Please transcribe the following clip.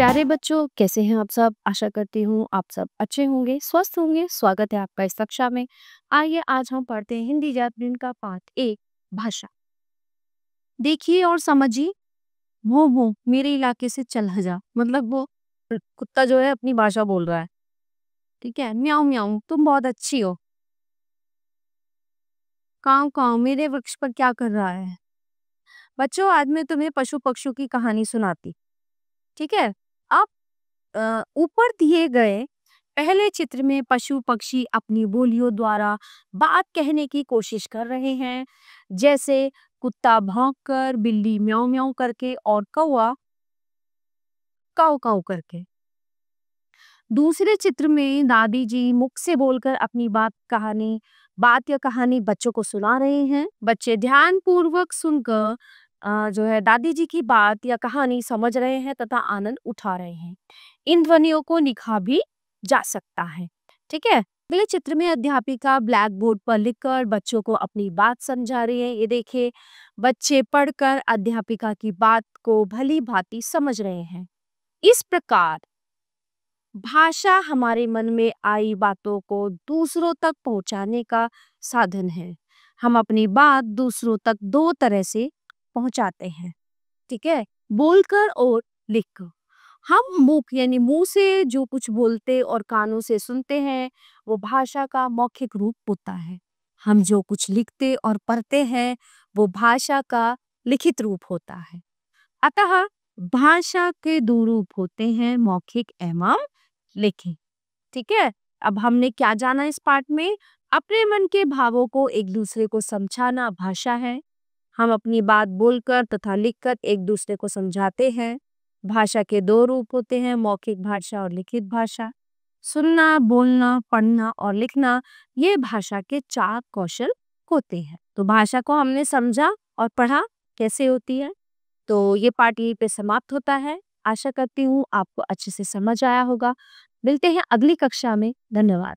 प्यारे बच्चों, कैसे हैं आप सब? आशा करती हूँ आप सब अच्छे होंगे, स्वस्थ होंगे। स्वागत है आपका इस कक्षा में। आइए आज हम पढ़ते हैं हिंदी जात का पाठ 1 भाषा। देखिए और समझिए। वो मेरे इलाके से चल जा, मतलब वो कुत्ता जो है अपनी भाषा बोल रहा है। ठीक है, म्याऊं म्याऊं तुम बहुत अच्छी हो। काऊ काऊ मेरे वृक्ष पर क्या कर रहा है? बच्चों, आज मैं तुम्हें पशु पक्षियों की कहानी सुनाती। ठीक है। अब ऊपर दिए गए पहले चित्र में पशु पक्षी अपनी बोलियों द्वारा बात कहने की कोशिश कर रहे हैं, जैसे कुत्ता भौंककर, बिल्ली म्याऊं म्याऊं करके और कौवा काऊ काऊ करके। दूसरे चित्र में दादी जी मुख से बोलकर अपनी बात या कहानी बच्चों को सुना रहे हैं। बच्चे ध्यान पूर्वक सुनकर जो है दादी जी की बात या कहानी समझ रहे हैं तथा आनंद उठा रहे हैं। इन ध्वनियों को लिखा भी जा सकता है। ठीक है। अगले चित्र में अध्यापिका ब्लैक बोर्ड पर लिखकर बच्चों को अपनी बात समझा रही है। ये देखिए, बच्चे पढ़कर अध्यापिका की बात को भली भांति समझ रहे हैं। इस प्रकार भाषा हमारे मन में आई बातों को दूसरों तक पहुंचाने का साधन है। हम अपनी बात दूसरों तक दो तरह से पहुंचाते हैं। ठीक है, बोलकर और लिखकर। हम मुख यानी मुंह से जो कुछ बोलते और कानों से सुनते हैं वो भाषा का मौखिक रूप होता है। हम जो कुछ लिखते और पढ़ते हैं वो भाषा का लिखित रूप होता है। अतः भाषा के दो रूप होते हैं, मौखिक एवं लिखित। ठीक है। अब हमने क्या जाना इस पाठ में? अपने मन के भावों को एक दूसरे को समझाना भाषा है। हम अपनी बात बोलकर तथा लिखकर एक दूसरे को समझाते हैं। भाषा के दो रूप होते हैं, मौखिक भाषा और लिखित भाषा। सुनना, बोलना, पढ़ना और लिखना ये भाषा के 4 कौशल होते हैं। तो भाषा को हमने समझा और पढ़ा कैसे होती है। तो ये पाठ यहीं पे समाप्त होता है। आशा करती हूँ आपको अच्छे से समझ आया होगा। मिलते हैं अगली कक्षा में। धन्यवाद।